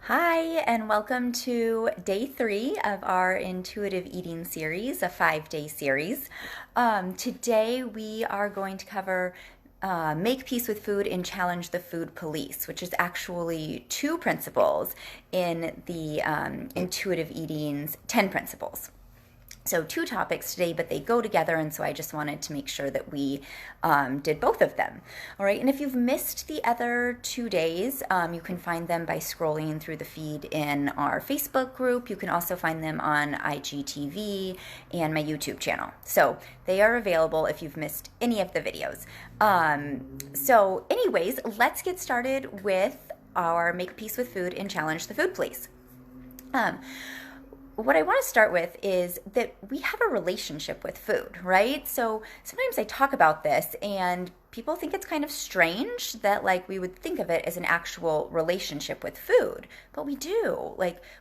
Hi, and welcome to day 3 of our intuitive eating series, a 5-day series. Today we are going to cover make peace with food and challenge the food police, which is actually 2 principles in the intuitive eating's 10 principles. So 2 topics today, but they go together, and so I just wanted to make sure that we did both of them. All right, and if you've missed the other 2 days, you can find them by scrolling through the feed in our Facebook group. You can also find them on IGTV and my YouTube channel. So they are available if you've missed any of the videos. So anyways, let's get started with our Make Peace with Food and Challenge the Food Police. What I want to start with is that we have a relationship with food, right? So sometimes I talk about this and people think it's kind of strange that we would think of it as an actual relationship with food, but we do.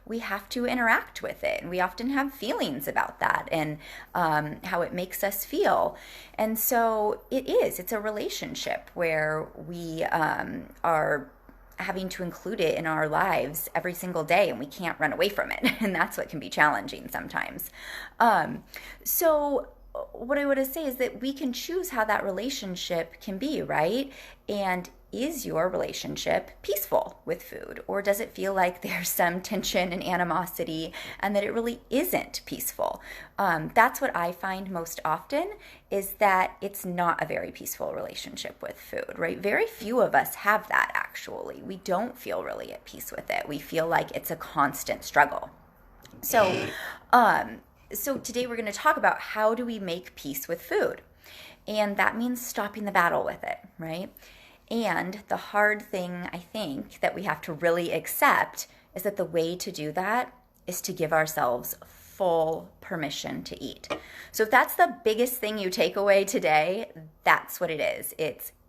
We have to interact with it, and we often have feelings about that and how it makes us feel. And so it's a relationship where we are having to include it in our lives every single day, and we can't run away from it. And that's what can be challenging sometimes. So what I want to say is that we can choose how that relationship can be, right? And is your relationship peaceful with food? Or does it feel like there's some tension and animosity and that it really isn't peaceful? That's what I find most often, is that it's not a very peaceful relationship with food, right? Very few of us have that, actually. We don't feel really at peace with it. We feel like it's a constant struggle. So today we're going to talk about how do we make peace with food? And that means stopping the battle with it, right? And the hard thing, I think, that we have to really accept is that the way to do that is to give ourselves full permission to eat. So if that's the biggest thing you take away today, that's what it is.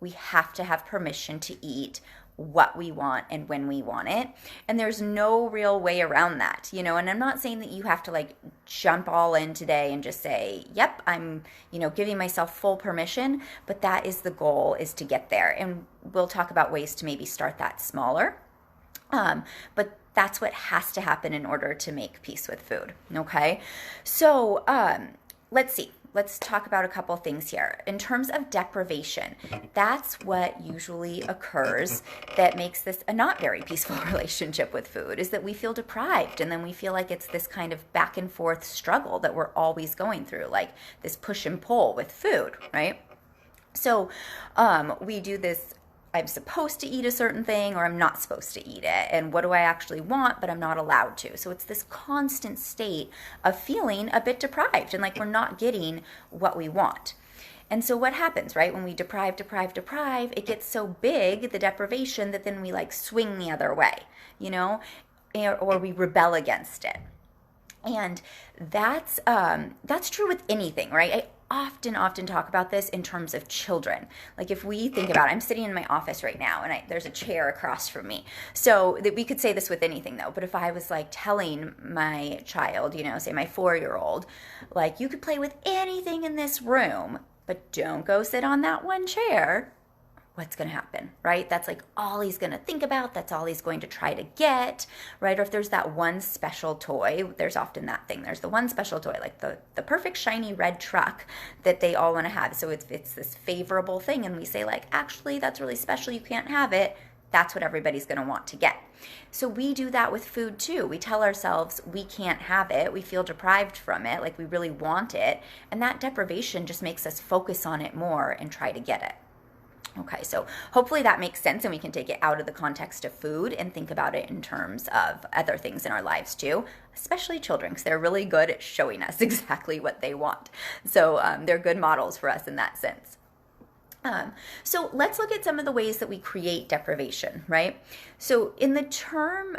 We have to have permission to eat what we want and when we want it. And there's no real way around that, and I'm not saying that you have to jump all in today and just say, yep, I'm, giving myself full permission, but that is the goal, is to get there. And we'll talk about ways to maybe start that smaller. But that's what has to happen in order to make peace with food. Okay. So, let's see. Let's talk about a couple things here. In terms of deprivation, that's what usually occurs that makes this a not very peaceful relationship with food, is that we feel deprived, and then we feel like it's this kind of back and forth struggle that we're always going through, like this push and pull with food, right? So we do this, I'm supposed to eat a certain thing or I'm not supposed to eat it. And what do I actually want, but I'm not allowed to? So it's this constant state of feeling a bit deprived and like we're not getting what we want. And so what happens, right? When we deprive, it gets so big, the deprivation, that then we swing the other way, or we rebel against it. And that's true with anything, right? I often talk about this in terms of children. If we think about it, I'm sitting in my office right now and there's a chair across from me. So that we could say this with anything though, but if I was telling my child, say my 4-year-old, you could play with anything in this room, but don't go sit on that one chair, what's going to happen, right? That's all he's going to think about. That's all he's going to try to get, right? Or if there's that one special toy, there's often that thing. There's the one special toy, the perfect shiny red truck that they all want to have. So it's this favorable thing. And we say actually, that's really special. You can't have it. That's what everybody's going to want to get. So we do that with food too. We tell ourselves we can't have it. We feel deprived from it. We really want it. And that deprivation just makes us focus on it more and try to get it. Okay, so hopefully that makes sense and we can take it out of the context of food and think about it in terms of other things in our lives too, especially children, because they're really good at showing us exactly what they want. So they're good models for us in that sense. So let's look at some of the ways that we create deprivation, right? So in terms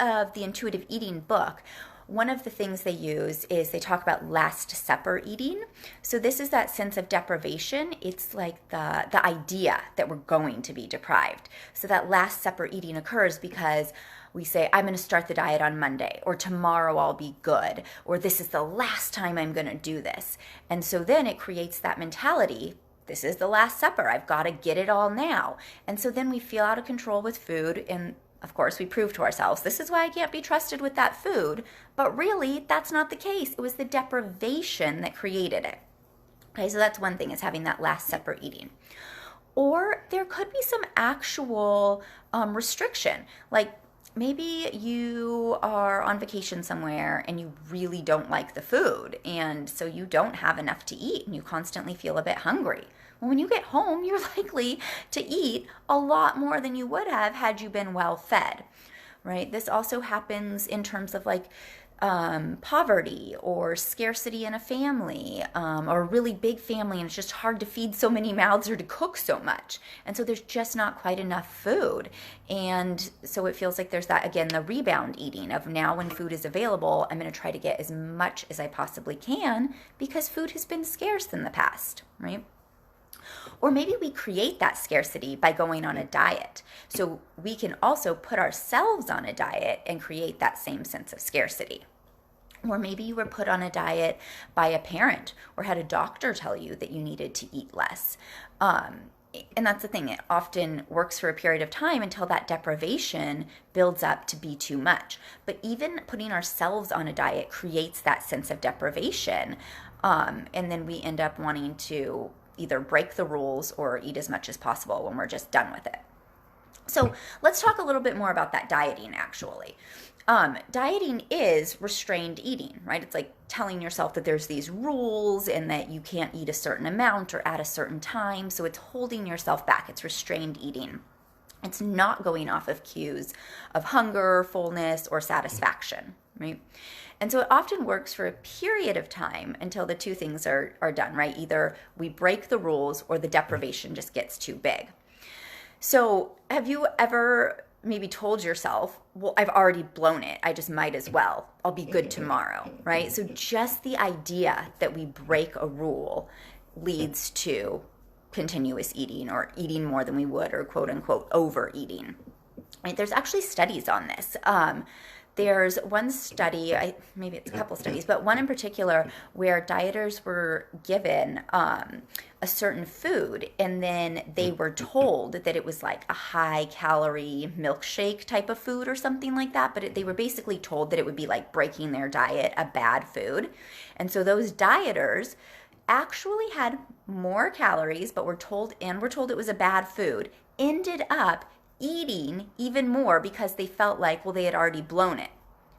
of the intuitive eating book, one of the things they use is they talk about Last Supper eating. So this is that sense of deprivation. It's the idea that we're going to be deprived. So that Last Supper eating occurs because we say, I'm going to start the diet on Monday, or tomorrow I'll be good, or this is the last time I'm going to do this. And so then it creates that mentality, this is the Last Supper, I've got to get it all now. And so then we feel out of control with food, and of course, we prove to ourselves, this is why I can't be trusted with that food. But really, that's not the case. It was the deprivation that created it. Okay, so that's one thing, is having that last supper eating. Or there could be some actual restriction. Like maybe you are on vacation somewhere and you really don't like the food, and so you don't have enough to eat and you constantly feel a bit hungry. Well, when you get home, you're likely to eat a lot more than you would have had you been well fed, right? This also happens in terms of like poverty or scarcity in a family, or a really big family, and it's just hard to feed so many mouths or to cook so much. And so there's just not quite enough food. And so it feels like there's that, again, the rebound eating of now when food is available, I'm going to try to get as much as I possibly can because food has been scarce in the past, right? Or maybe we create that scarcity by going on a diet. So we can also put ourselves on a diet and create that same sense of scarcity. Or maybe you were put on a diet by a parent or had a doctor tell you that you needed to eat less. And that's the thing, it often works for a period of time until that deprivation builds up to be too much. But even putting ourselves on a diet creates that sense of deprivation. And then we end up wanting to either break the rules or eat as much as possible when we're just done with it. So let's talk a little bit more about that dieting actually. Dieting is restrained eating, right? It's like telling yourself that there's these rules and that you can't eat a certain amount or at a certain time. So it's holding yourself back. It's restrained eating. It's not going off of cues of hunger, fullness, or satisfaction, right? And so it often works for a period of time until the two things are done, right? Either we break the rules or the deprivation just gets too big. So have you ever maybe told yourself, well, I've already blown it, I just might as well, I'll be good tomorrow, right? So just the idea that we break a rule leads to continuous eating or eating more than we would, or quote unquote overeating. Right? There's actually studies on this. There's one study, maybe it's a couple studies, but one in particular where dieters were given a certain food, and then they were told that it was like a high calorie milkshake type of food or something like that, but they were basically told that it would be like breaking their diet, a bad food. And so those dieters actually had more calories, but were told it was a bad food, ended up eating even more because they felt like, well, they had already blown it,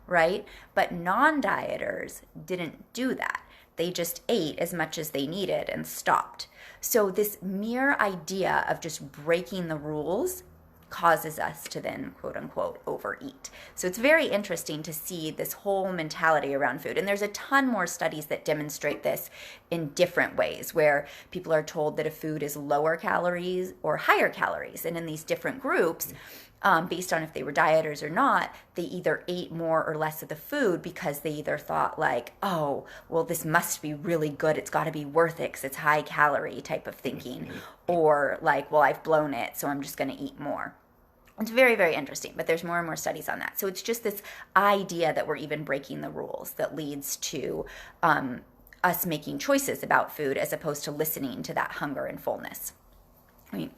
right? But non-dieters didn't do that. They just ate as much as they needed and stopped. So this mere idea of just breaking the rules causes us to then, quote unquote, overeat. So it's very interesting to see this whole mentality around food. And there's a ton more studies that demonstrate this in different ways, where people are told that a food is lower calories or higher calories. And in these different groups, based on if they were dieters or not, they either ate more or less of the food because they either thought like, oh, well, this must be really good, it's got to be worth it because it's high calorie type of thinking, or like, well, I've blown it, so I'm just going to eat more. It's very, very interesting, but there's more and more studies on that. So it's just this idea that we're even breaking the rules that leads to us making choices about food as opposed to listening to that hunger and fullness. Right?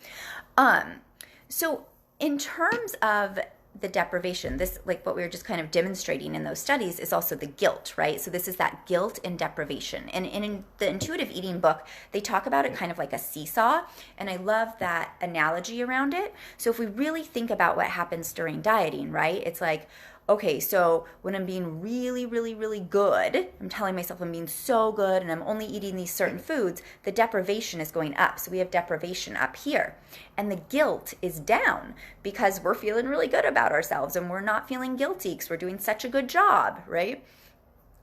So in terms of the deprivation, this, like what we were just kind of demonstrating in those studies, is also the guilt, right? So this is that guilt and deprivation. And in the intuitive eating book, they talk about it kind of like a seesaw. And I love that analogy around it. So if we really think about what happens during dieting, right? It's like, okay, so when I'm being really, really, really good, I'm telling myself I'm being so good and I'm only eating these certain foods, the deprivation is going up. So we have deprivation up here. And the guilt is down because we're feeling really good about ourselves and we're not feeling guilty because we're doing such a good job, right?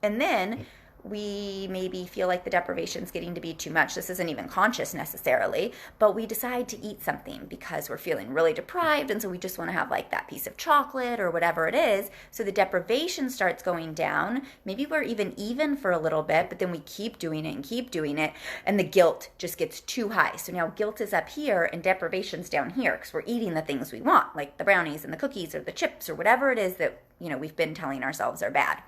And then we maybe feel like the deprivation is getting to be too much. This isn't even conscious necessarily, but we decide to eat something because we're feeling really deprived, and so we just want to have like that piece of chocolate or whatever it is. So the deprivation starts going down. Maybe we're even for a little bit, but then we keep doing it, and the guilt just gets too high. So now guilt is up here and deprivation's down here because we're eating the things we want, like the brownies and the cookies or the chips or whatever it is that, you know, we've been telling ourselves are bad.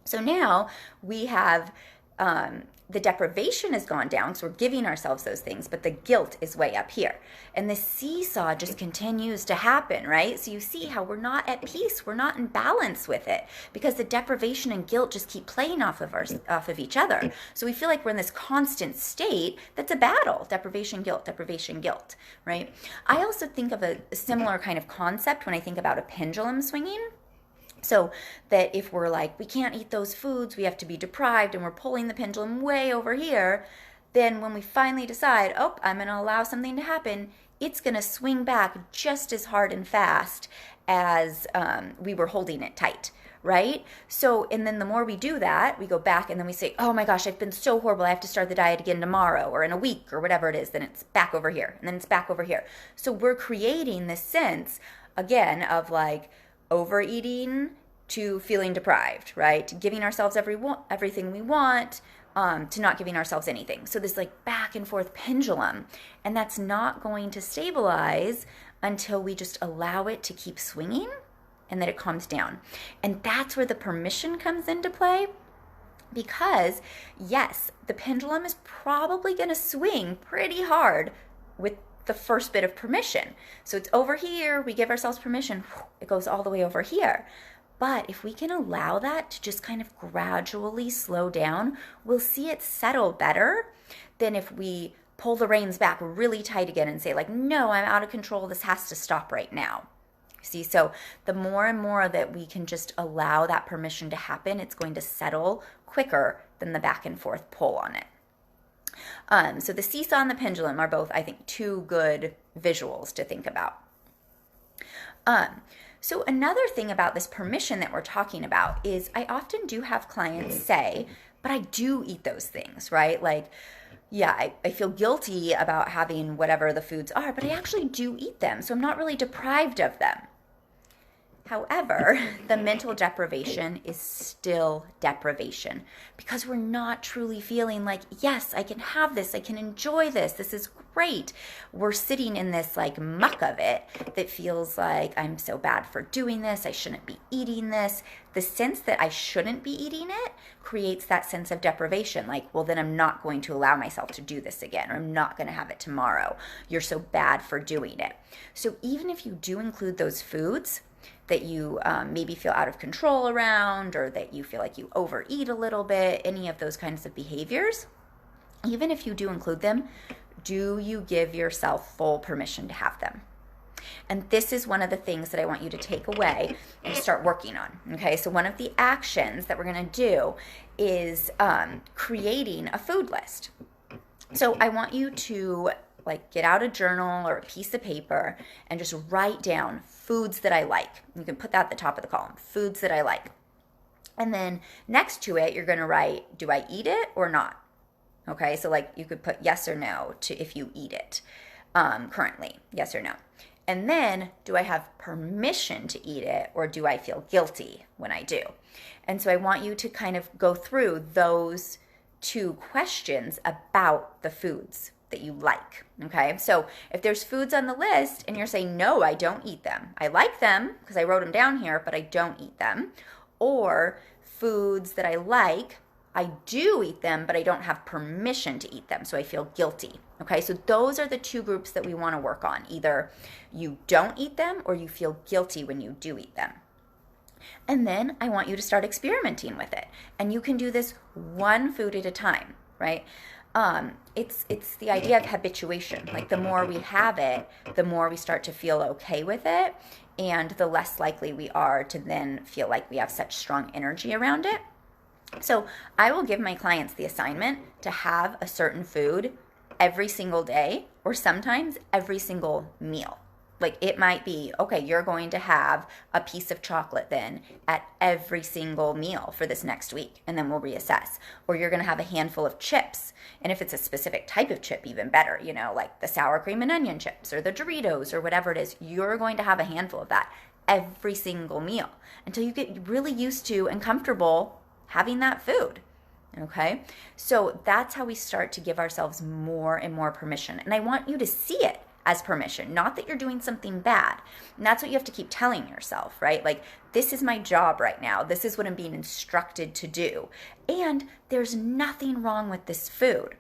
So now we have the deprivation has gone down, so we're giving ourselves those things, but the guilt is way up here. And the seesaw just continues to happen, right? So you see how we're not at peace, we're not in balance with it, because the deprivation and guilt just keep playing off of each other. So we feel like we're in this constant state that's a battle, deprivation, guilt, right? I also think of a similar kind of concept when I think about a pendulum swinging. So that if we're like, we can't eat those foods, we have to be deprived, and we're pulling the pendulum way over here, then when we finally decide, oh, I'm going to allow something to happen, it's going to swing back just as hard and fast as we were holding it tight, right? So, and then the more we do that, we go back and then we say, oh my gosh, I've been so horrible, I have to start the diet again tomorrow or in a week or whatever it is, then it's back over here, and then it's back over here. So we're creating this sense, again, of like, overeating to feeling deprived, right? To giving ourselves everything we want, to not giving ourselves anything. So this like back and forth pendulum, and that's not going to stabilize until we just allow it to keep swinging and that it calms down. And that's where the permission comes into play, because yes, the pendulum is probably going to swing pretty hard with the first bit of permission. So it's over here, we give ourselves permission, it goes all the way over here. But if we can allow that to just kind of gradually slow down, we'll see it settle better than if we pull the reins back really tight again and say like, no, I'm out of control, this has to stop right now. See, so the more and more that we can just allow that permission to happen, it's going to settle quicker than the back and forth pull on it. So the seesaw and the pendulum are both, I think, two good visuals to think about. So another thing about this permission that we're talking about is I often do have clients say, but I do eat those things, right? Like, yeah, I feel guilty about having whatever the foods are, but I actually do eat them, so I'm not really deprived of them. However, the mental deprivation is still deprivation because we're not truly feeling like, yes, I can have this, I can enjoy this, this is great. We're sitting in this like muck of it that feels like I'm so bad for doing this, I shouldn't be eating this. The sense that I shouldn't be eating it creates that sense of deprivation, like, well, then I'm not going to allow myself to do this again, or I'm not going to have it tomorrow. You're so bad for doing it. So even if you do include those foods that you maybe feel out of control around, or that you feel like you overeat a little bit, any of those kinds of behaviors, even if you do include them, do you give yourself full permission to have them? And this is one of the things that I want you to take away and start working on. Okay, so one of the actions that we're going to do is creating a food list. So I want you to like get out a journal or a piece of paper and just write down foods that I like. You can put that at the top of the column, foods that I like. And then next to it, you're going to write, do I eat it or not? Okay, so like you could put yes or no to if you eat it currently, yes or no. And then, do I have permission to eat it, or do I feel guilty when I do? And so I want you to kind of go through those two questions about the foods that you like, okay? So if there's foods on the list and you're saying, no, I don't eat them. I like them because I wrote them down here, but I don't eat them. Or foods that I like, I do eat them, but I don't have permission to eat them, so I feel guilty. Okay, so those are the two groups that we want to work on. Either you don't eat them or you feel guilty when you do eat them. And then I want you to start experimenting with it. And you can do this one food at a time, right? It's the idea of habituation. Like the more we have it, the more we start to feel okay with it, and the less likely we are to then feel like we have such strong energy around it. So I will give my clients the assignment to have a certain food every single day, or sometimes every single meal. Like it might be, okay, you're going to have a piece of chocolate then at every single meal for this next week, and then we'll reassess. Or you're going to have a handful of chips, and if it's a specific type of chip, even better, you know, like the sour cream and onion chips or the Doritos or whatever it is, you're going to have a handful of that every single meal until you get really used to and comfortable having that food. Okay, so that's how we start to give ourselves more and more permission. And I want you to see it as permission, not that you're doing something bad. And that's what you have to keep telling yourself, right? Like, this is my job right now. This is what I'm being instructed to do. And there's nothing wrong with this food.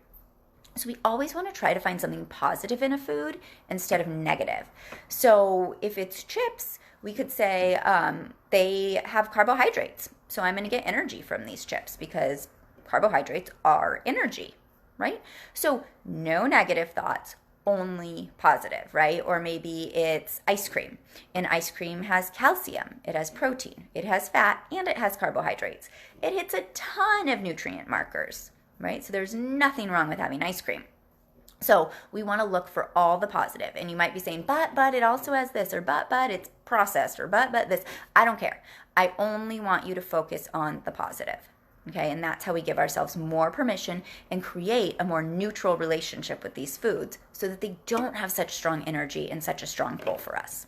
So we always want to try to find something positive in a food instead of negative. So if it's chips, we could say they have carbohydrates. So I'm going to get energy from these chips because carbohydrates are energy, right? So no negative thoughts, only positive, right? Or maybe it's ice cream. And ice cream has calcium, it has protein, it has fat, and it has carbohydrates. It hits a ton of nutrient markers, right? So there's nothing wrong with having ice cream. So we want to look for all the positive. And you might be saying, but it also has this, or but it's processed, or but this. I don't care. I only want you to focus on the positive. Okay, and that's how we give ourselves more permission and create a more neutral relationship with these foods so that they don't have such strong energy and such a strong pull for us.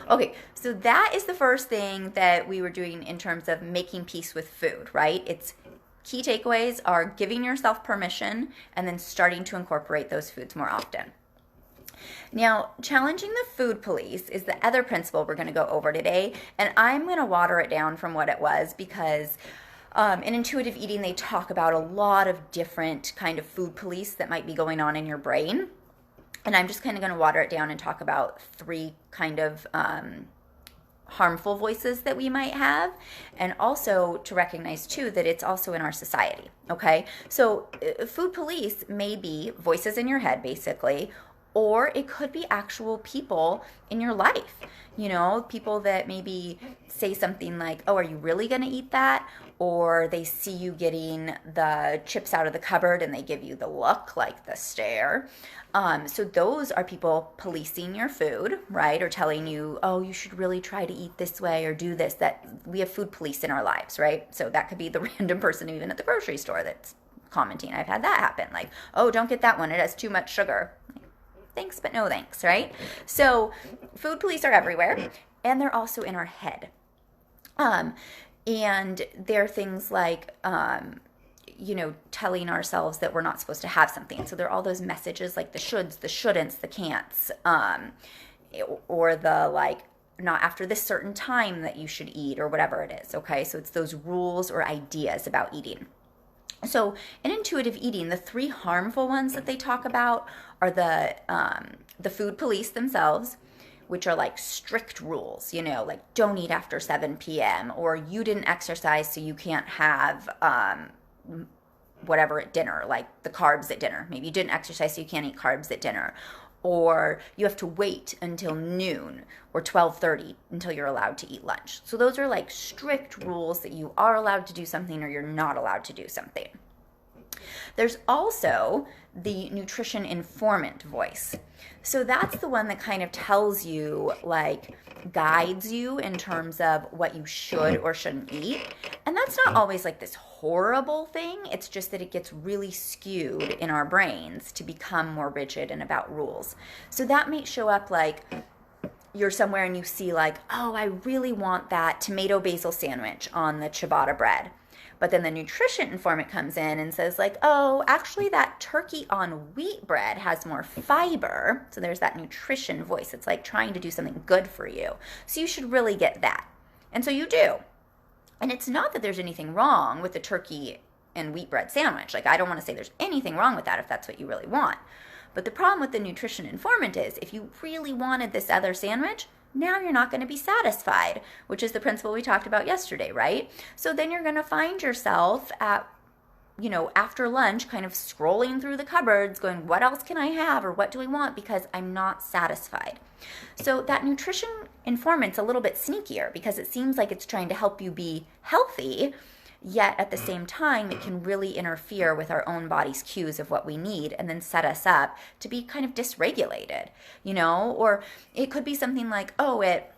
Okay, so that is the first thing that we were doing in terms of making peace with food, right? It's key takeaways are giving yourself permission and then starting to incorporate those foods more often. Now, challenging the food police is the other principle we're going to go over today, and I'm going to water it down from what it was because in intuitive eating, they talk about a lot of different kind of food police that might be going on in your brain. And I'm just kind of going to water it down and talk about three kind of harmful voices that we might have, and also to recognize too that it's also in our society. Okay, so food police may be voices in your head basically, or it could be actual people in your life, you know, people that maybe say something like, oh, are you really going to eat that? Or they see you getting the chips out of the cupboard and they give you the look, like the stare. So those are people policing your food, right? Or telling you, oh, you should really try to eat this way or do this. That we have food police in our lives, right? So that could be the random person even at the grocery store that's commenting. I've had that happen. Like, oh, don't get that one. It has too much sugar. Thanks, but no thanks, right? So food police are everywhere, and they're also in our head. And they're things like, you know, telling ourselves that we're not supposed to have something. So there are all those messages like the shoulds, the shouldn'ts, the can'ts, or the like, not after this certain time that you should eat or whatever it is, okay? So it's those rules or ideas about eating. So in intuitive eating, the three harmful ones that they talk about are the food police themselves, which are like strict rules, you know, like don't eat after 7 p.m. or you didn't exercise so you can't have whatever at dinner, like the carbs at dinner. Maybe you didn't exercise so you can't eat carbs at dinner. Or you have to wait until noon or 12:30 until you're allowed to eat lunch. So those are like strict rules that you are allowed to do something or you're not allowed to do something. There's also the nutrition informant voice. So that's the one that kind of tells you, like, guides you in terms of what you should or shouldn't eat. And that's not always like this horrible thing. It's just that it gets really skewed in our brains to become more rigid and about rules. So that may show up like you're somewhere and you see like, oh, I really want that tomato basil sandwich on the ciabatta bread. But then the nutrition informant comes in and says like, oh, actually that turkey on wheat bread has more fiber. So there's that nutrition voice. It's like trying to do something good for you. So you should really get that. And so you do. And it's not that there's anything wrong with the turkey and wheat bread sandwich. Like, I don't want to say there's anything wrong with that if that's what you really want. But the problem with the nutrition informant is if you really wanted this other sandwich, now you're not going to be satisfied, which is the principle we talked about yesterday, right? So then you're going to find yourself at, you know, after lunch kind of scrolling through the cupboards going, what else can I have or what do I want because I'm not satisfied. So that nutrition informant's a little bit sneakier because it seems like it's trying to help you be healthy, yet at the same time it can really interfere with our own body's cues of what we need and then set us up to be kind of dysregulated, you know? Or it could be something like, oh, at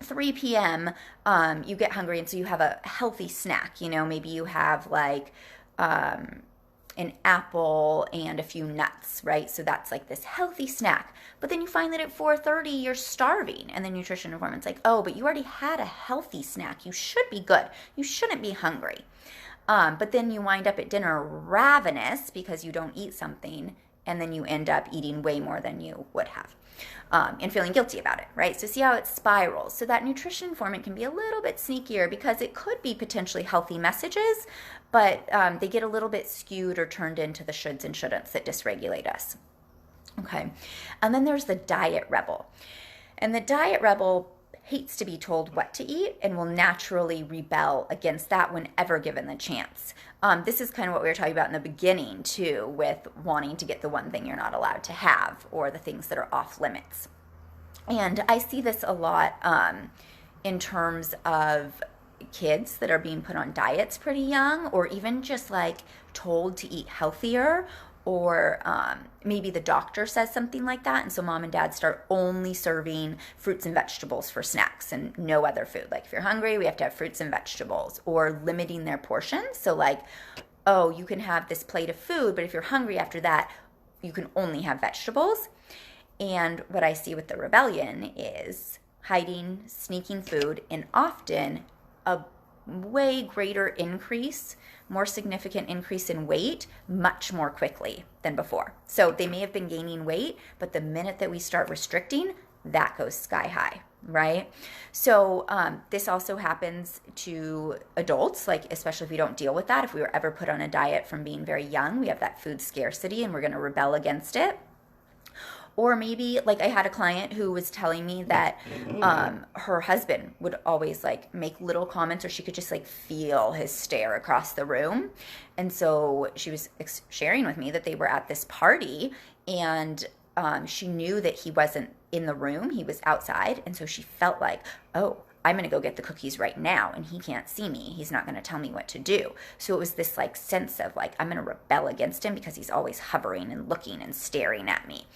3 p.m. You get hungry and so you have a healthy snack, you know, maybe you have like an apple and a few nuts, right? So that's like this healthy snack. But then you find that at 4:30 you're starving, and the nutrition informant's like, oh, but you already had a healthy snack. You should be good. You shouldn't be hungry. But then you wind up at dinner ravenous because you don't eat something, and then you end up eating way more than you would have. And feeling guilty about it, right? So see how it spirals. So that nutrition informant can be a little bit sneakier because it could be potentially healthy messages, but they get a little bit skewed or turned into the shoulds and shouldn'ts that dysregulate us. Okay. And then there's the diet rebel. And the diet rebel hates to be told what to eat and will naturally rebel against that whenever given the chance. This is kind of what we were talking about in the beginning too, with wanting to get the one thing you're not allowed to have or the things that are off limits. And I see this a lot in terms of kids that are being put on diets pretty young, or even just like told to eat healthier, or maybe the doctor says something like that, and so mom and dad start only serving fruits and vegetables for snacks and no other food. Like if you're hungry, we have to have fruits and vegetables, or limiting their portions. So like, oh, you can have this plate of food, but if you're hungry after that, you can only have vegetables. And what I see with the rebellion is hiding, sneaking food, and often a way greater increase, more significant increase in weight much more quickly than before. So they may have been gaining weight, but the minute that we start restricting, that goes sky high, right? So this also happens to adults, like especially if we don't deal with that. If we were ever put on a diet from being very young, we have that food scarcity and we're going to rebel against it. Or maybe, like I had a client who was telling me that her husband would always like make little comments, or she could just like feel his stare across the room. And so she was sharing with me that they were at this party, and she knew that he wasn't in the room, he was outside. And so she felt like, oh, I'm going to go get the cookies right now, and he can't see me. He's not going to tell me what to do. So it was this like sense of like, I'm going to rebel against him because he's always hovering and looking and staring at me.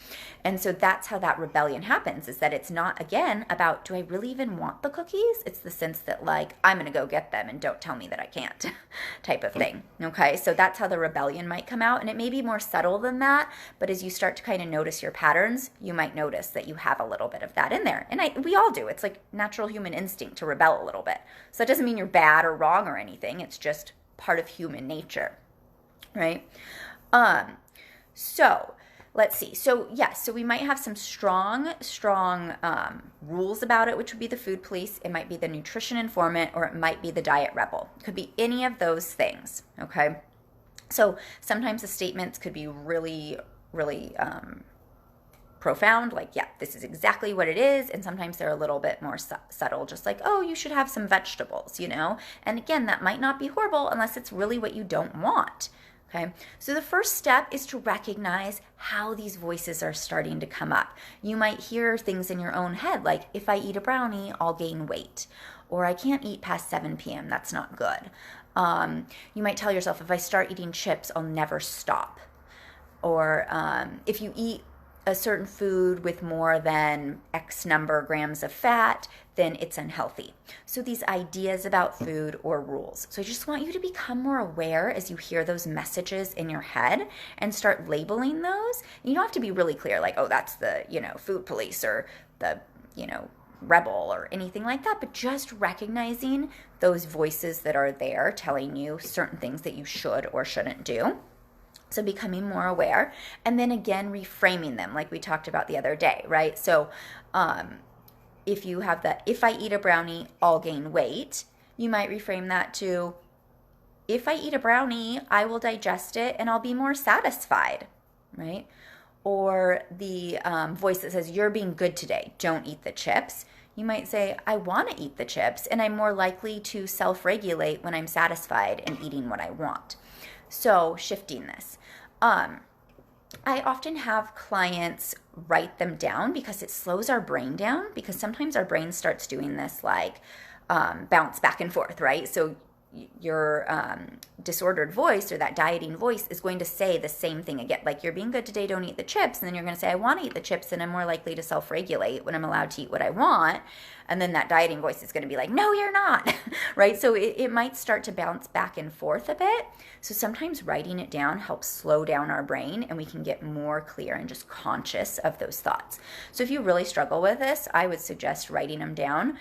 And so that's how that rebellion happens, is that it's not, again, about, do I really even want the cookies? It's the sense that like, I'm going to go get them and don't tell me that I can't type of thing. Okay. So that's how the rebellion might come out. And it may be more subtle than that, but as you start to kind of notice your patterns, you might notice that you have a little bit of that in there. And we all do. It's like natural human instinct to rebel a little bit. So that doesn't mean you're bad or wrong or anything. It's just part of human nature, right? So let's see. So yes, so we might have some strong rules about it, which would be the food police. It might be the nutrition informant, or it might be the diet rebel. It could be any of those things, okay? So sometimes the statements could be really, really profound, like, yeah, this is exactly what it is. And sometimes they're a little bit more subtle, just like, oh, you should have some vegetables, you know? And again, that might not be horrible unless it's really what you don't want. Okay, so the first step is to recognize how these voices are starting to come up. You might hear things in your own head like, if I eat a brownie, I'll gain weight. Or I can't eat past 7 p.m., that's not good. You might tell yourself, if I start eating chips, I'll never stop. Or if you eat a certain food with more than X number of grams of fat, then it's unhealthy. So these ideas about food or rules. So I just want you to become more aware as you hear those messages in your head and start labeling those. You don't have to be really clear, like, oh, that's the, food police or the, rebel or anything like that, but just recognizing those voices that are there telling you certain things that you should or shouldn't do. So becoming more aware, and then again, reframing them like we talked about the other day, right? So if you have that, if I eat a brownie, I'll gain weight, you might reframe that to, if I eat a brownie, I will digest it and I'll be more satisfied, right? Or the voice that says, you're being good today, don't eat the chips. You might say, I want to eat the chips and I'm more likely to self-regulate when I'm satisfied and eating what I want. So shifting this. I often have clients write them down because it slows our brain down, because sometimes our brain starts doing this like bounce back and forth, right? So your disordered voice or that dieting voice is going to say the same thing again, like, you're being good today, don't eat the chips. And then you're going to say, I want to eat the chips and I'm more likely to self-regulate when I'm allowed to eat what I want. And then that dieting voice is going to be like, no, you're not, right? So it might start to bounce back and forth a bit. So sometimes writing it down helps slow down our brain and we can get more clear and just conscious of those thoughts. So if you really struggle with this, I would suggest writing them down.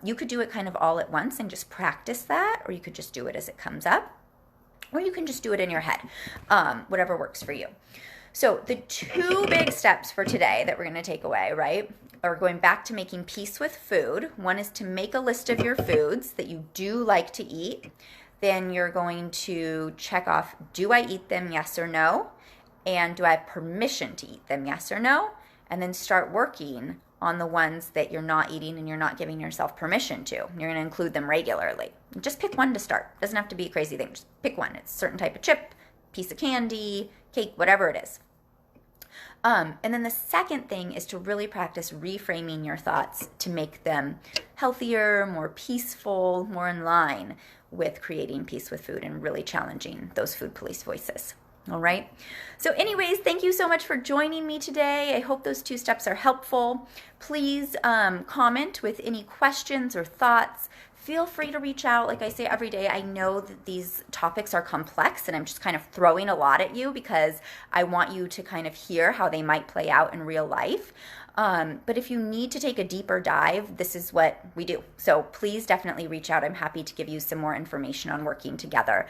You could do it kind of all at once and just practice that, or you could just do it as it comes up, or you can just do it in your head, whatever works for you. So the two big steps for today that we're going to take away, right, are going back to making peace with food. One is to make a list of your foods that you do like to eat. Then you're going to check off, do I eat them, yes or no? And do I have permission to eat them, yes or no? And then start working on the ones that you're not eating and you're not giving yourself permission to. You're going to include them regularly. Just pick one to start. It doesn't have to be a crazy thing. Just pick one. It's a certain type of chip, piece of candy, cake, whatever it is. And then the second thing is to really practice reframing your thoughts to make them healthier, more peaceful, more in line with creating peace with food and really challenging those food police voices. All right. So anyways, thank you so much for joining me today. I hope those two steps are helpful. Please comment with any questions or thoughts. Feel free to reach out. Like I say every day, I know that these topics are complex and I'm just kind of throwing a lot at you because I want you to kind of hear how they might play out in real life. But if you need to take a deeper dive, this is what we do. So please definitely reach out. I'm happy to give you some more information on working together.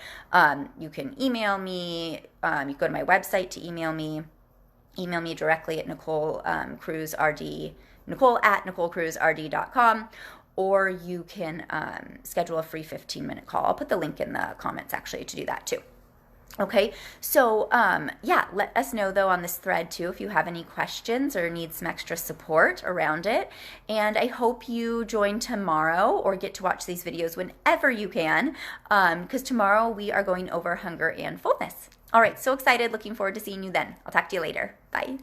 You can email me. You can go to my website to email me. Email me directly at Nicole@NicoleCruzRD.com. Or you can schedule a free 15-minute call. I'll put the link in the comments actually to do that too. Okay, so yeah, let us know though on this thread too if you have any questions or need some extra support around it. And I hope you join tomorrow or get to watch these videos whenever you can, because tomorrow we are going over hunger and fullness. All right, so excited, looking forward to seeing you then. I'll talk to you later. Bye.